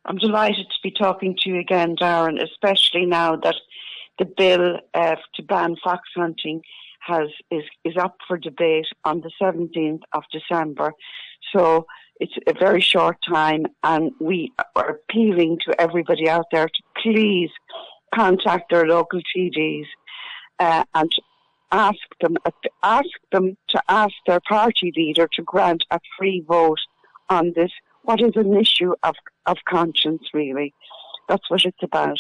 I'm delighted to be talking to you again, Darren, especially now that the bill to ban fox hunting is up for debate on the 17th of December. So it's a very short time, and we are appealing to everybody out there to please contact their local TDs and ask them to ask their party leader to grant a free vote on this. What is an issue of conscience, really? That's what it's about.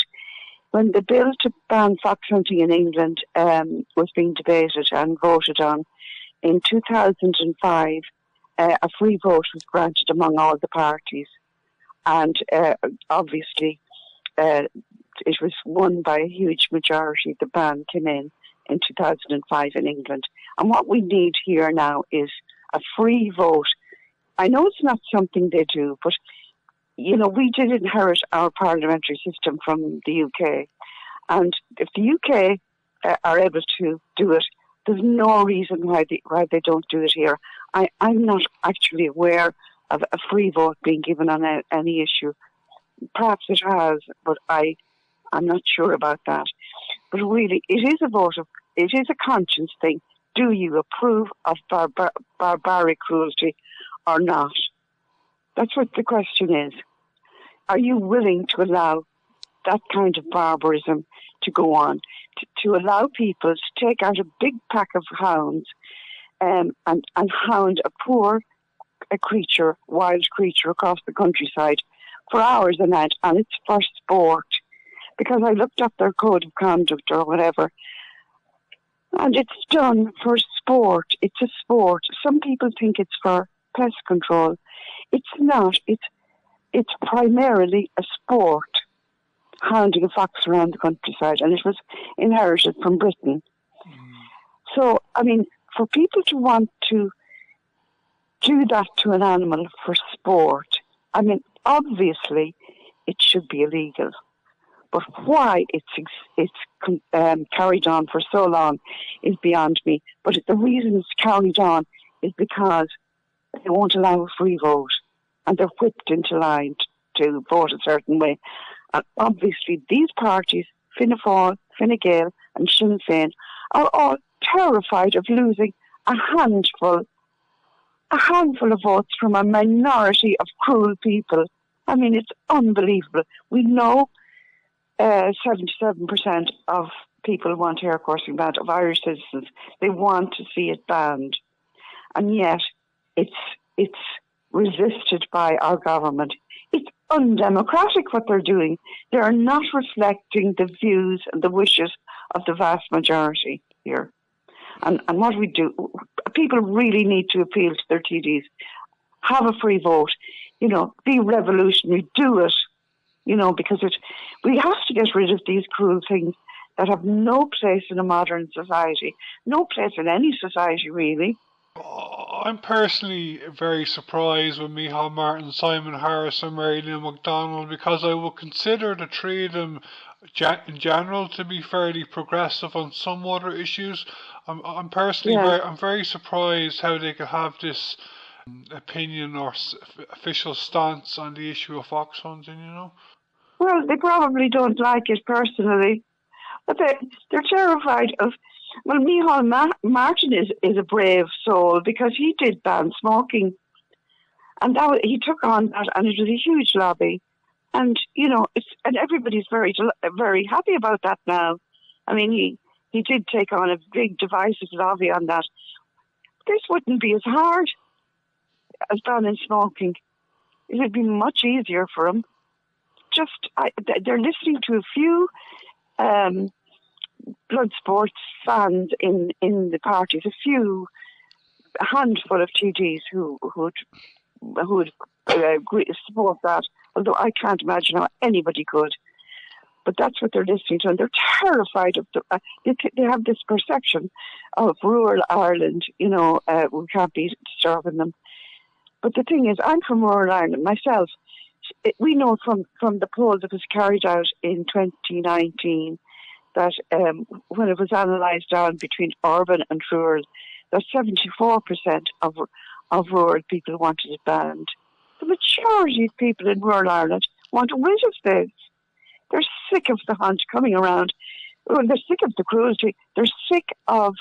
When the bill to ban fox hunting in England was being debated and voted on in 2005, a free vote was granted among all the parties. And obviously, it was won by a huge majority. The ban came in 2005 in England. And what we need here now is a free vote. I know it's not something they do, but, we did inherit our parliamentary system from the UK. And if the UK are able to do it, there's no reason why they don't do it here. I'm not actually aware of a free vote being given on any issue. Perhaps it has, but I'm not sure about that. But really, it is a conscience thing. Do you approve of barbaric cruelty or not? That's what the question is. Are you willing to allow that kind of barbarism to go on? To allow people to take out a big pack of hounds and hound a poor wild creature across the countryside for hours and night, and it's for sport. Because I looked up their code of conduct or whatever, and it's done for sport. It's a sport. Some people think it's for pest control. It's not. It's primarily a sport, hounding a fox around the countryside, and it was inherited from Britain. So, for people to want to do that to an animal for sport, obviously it should be illegal. But why it's carried on for so long is beyond me. But the reason it's carried on is because they won't allow a free vote, and they're whipped into line to vote a certain way. And obviously these parties, Fianna Fáil, Fine Gael and Sinn Féin, are all terrified of losing a handful of votes from a minority of cruel people. It's unbelievable. We know 77% of people want hair coursing banned, of Irish citizens. They want to see it banned. And yet it's resisted by our government. It's undemocratic what they're doing. They are not reflecting the views and the wishes of the vast majority here. And what we do, people really need to appeal to their TDs. Have a free vote. Be revolutionary. Do it. Because we have to get rid of these cruel things that have no place in a modern society, no place in any society, really. I'm personally very surprised with MIcheál Martin, Simon Harris and Aideen McDonald, because I would consider the three of them in general to be fairly progressive on some other issues. I'm personally I'm very surprised how they could have this opinion or official stance on the issue of fox hunting, Well, they probably don't like it personally, but they're terrified of. Well, MIcheál Martin is a brave soul because he did ban smoking, and he took on that, and it was a huge lobby, and and everybody's very very happy about that now. He did take on a big divisive lobby on that. This wouldn't be as hard as banning smoking. It would be much easier for him. They're listening to a few blood sports fans in the parties, a handful of TDs who would support that, although I can't imagine how anybody could. But that's what they're listening to, and they're terrified of they have this perception of rural Ireland, we can't be disturbing them. But the thing is, I'm from rural Ireland myself. We know from the poll that was carried out in 2019 that when it was analysed down between urban and rural, that 74% of rural people wanted it banned. The majority of people in rural Ireland want rid of this. They're sick of the hunt coming around. Well, they're sick of the cruelty. They're sick of...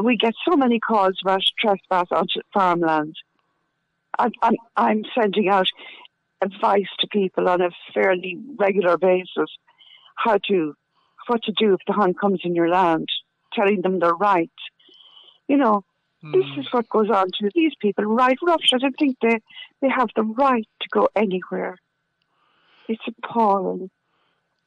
We get so many calls about trespass onto farmland. I'm sending out advice to people on a fairly regular basis what to do if the hunt comes in your land, telling them their right. This is what goes on to these people right roughshod. I think they have the right to go anywhere. It's appalling.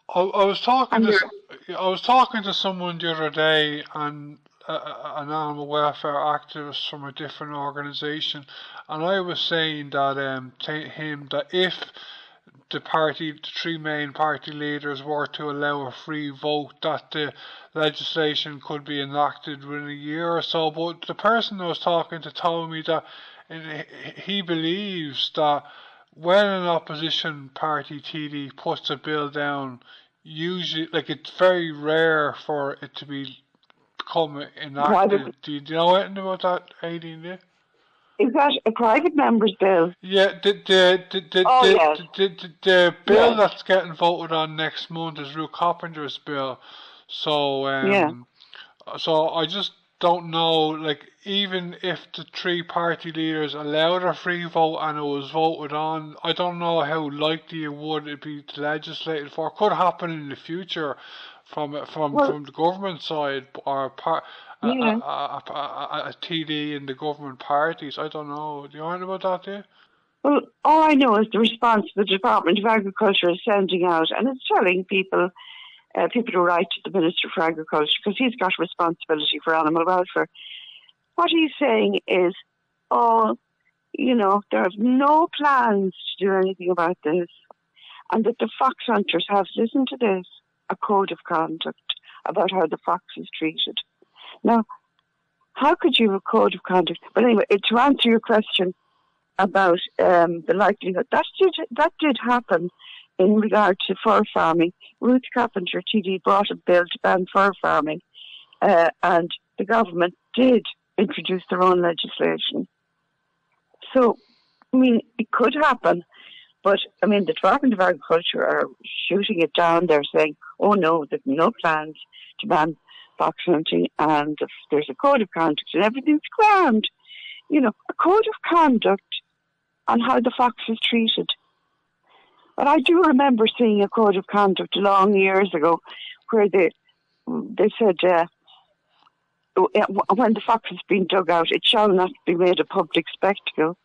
I was talking to someone the other day, and an animal welfare activist from a different organisation, and I was saying that to him that if the three main party leaders were to allow a free vote, that the legislation could be enacted within a year or so. But the person I was talking to told me that he believes that when an opposition party TD puts a bill down, usually, it's very rare for it to become enacted. Do you know anything about that, Aideen? Is that a private member's bill? Yeah, the bill that's getting voted on next month is Ruth Coppinger's bill. So so I just don't know, even if the three party leaders allowed a free vote and it was voted on, I don't know how likely it would be to legislate it for. It could happen in the future from the government side, or a TD in the government parties. I don't know. Do you know about that, do you? Well, all I know is the response the Department of Agriculture is sending out, and it's telling people to write to the Minister for Agriculture, because he's got responsibility for animal welfare. What he's saying is, there are no plans to do anything about this, and that the fox hunters have, listen to this, a code of conduct about how the fox is treated. Now, how could you have a code of conduct? But anyway, to answer your question about the likelihood, that did happen in regard to fur farming. Ruth Coppinger, TD, brought a bill to ban fur farming, and the government did introduce their own legislation. So, it could happen, but, the Department of Agriculture are shooting it down. They're saying, oh no, there's no plans to ban fox hunting, and there's a code of conduct and everything's grand. A code of conduct on how the fox is treated. But I do remember seeing a code of conduct long years ago where they said when the fox has been dug out, it shall not be made a public spectacle.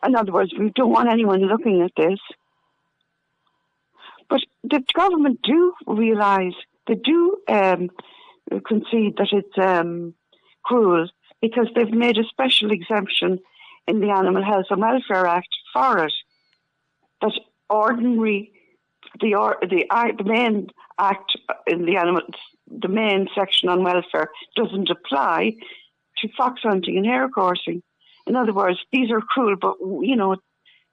In other words, we don't want anyone looking at this. But the government do realise, they do concede that it's cruel, because they've made a special exemption in the Animal Health and Welfare Act for it. That the main act in the main section on welfare doesn't apply to fox hunting and hare coursing. In other words, these are cruel, but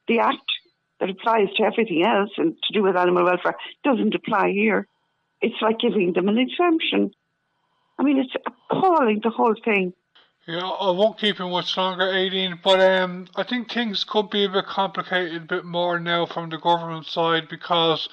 the act that applies to everything else and to do with animal welfare doesn't apply here. It's like giving them an exemption. It's appalling, the whole thing. Yeah, I won't keep you much longer, Aideen, but I think things could be a bit complicated, a bit more now from the government side, because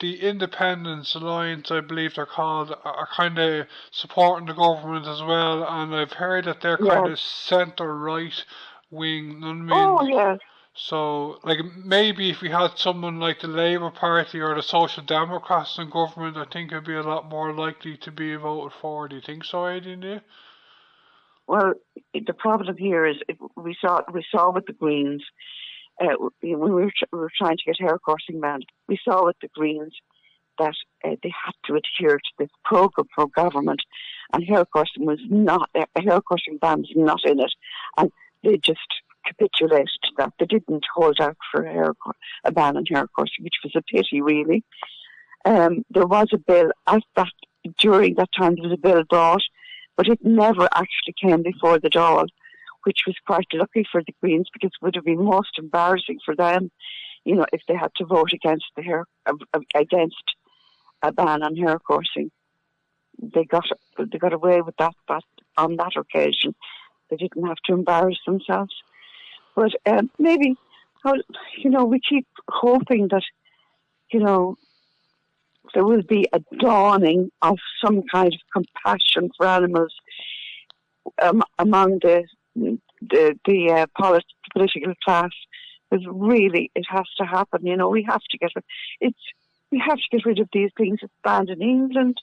the Independence Alliance, I believe they're called, are kind of supporting the government as well, and I've heard that they're kind of centre-right wing, you know what I mean? Oh, yes. So, maybe if we had someone like the Labour Party or the Social Democrats in government, I think it'd be a lot more likely to be voted for. Do you think so, Aideen, do you? Well, the problem here is we saw with the Greens, when we were trying to get hare coursing banned, we saw with the Greens that they had to adhere to this programme for government, and hare coursing ban was not in it, and they just capitulated to that. They didn't hold out for a ban on hare coursing, which was a pity, really. There was a bill during that time. There was a bill brought, but it never actually came before the Dáil, which was quite lucky for the Greens, because it would have been most embarrassing for them, if they had to vote against against a ban on hare coursing. They got away with that, but on that occasion, they didn't have to embarrass themselves. But maybe Well, we keep hoping that, there will be a dawning of some kind of compassion for animals among the political class. Because really, it has to happen. We have to get rid of these things. It's banned in England,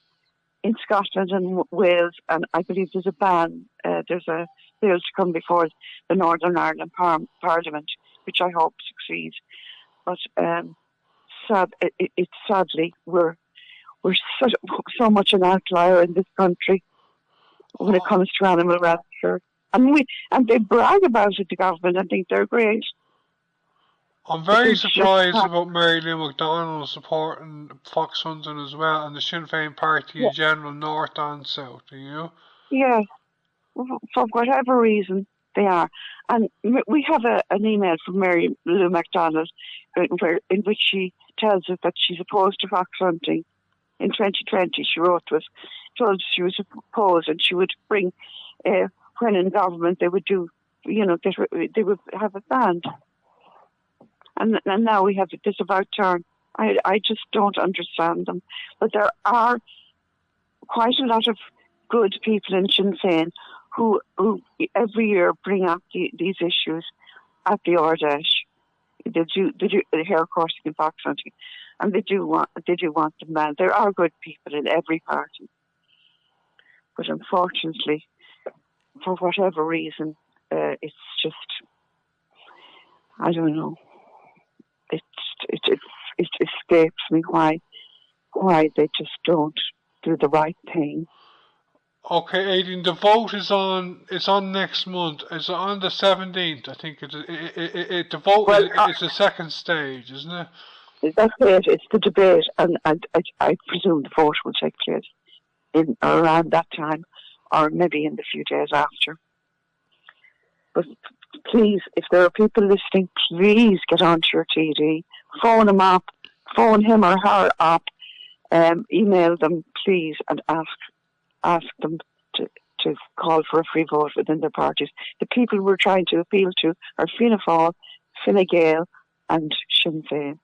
in Scotland, and Wales, and I believe there's a ban. There's a bill to come before the Northern Ireland Parliament, which I hope succeeds. But sadly we're so much an outlier in this country when it comes to animal welfare, and they brag about it, the government, and think they're great. I'm very surprised about McDonald supporting fox hunting as well, and the Sinn Féin party in general, north and south. Yeah, for whatever reason they are. And we have an email from Mary Lou McDonald in which she tells us that she's opposed to fox hunting. In 2020, she wrote to us, told us she was opposed, and she would bring, when in government, they would do, they would have it banned. And now we have this about turn. I just don't understand them. But there are quite a lot of good people in Sinn Féin who every year bring up these issues at the Ordash. They do the hair coursing and fox hunting, and they do want them banned. There are good people in every party, but unfortunately, for whatever reason, it's just, I don't know. It escapes me why they just don't do the right thing. Okay, Aideen, the vote is on next month. It's on the 17th, I think. The vote is the second stage, isn't it? That's it. It's the debate, and I presume the vote will take place in around that time, or maybe in the few days after. But please, if there are people listening, please get onto your TD, phone him or her up, email them, please, and ask them to call for a free vote within their parties. The people we're trying to appeal to are Fianna Fáil, Fine Gael, and Sinn Féin.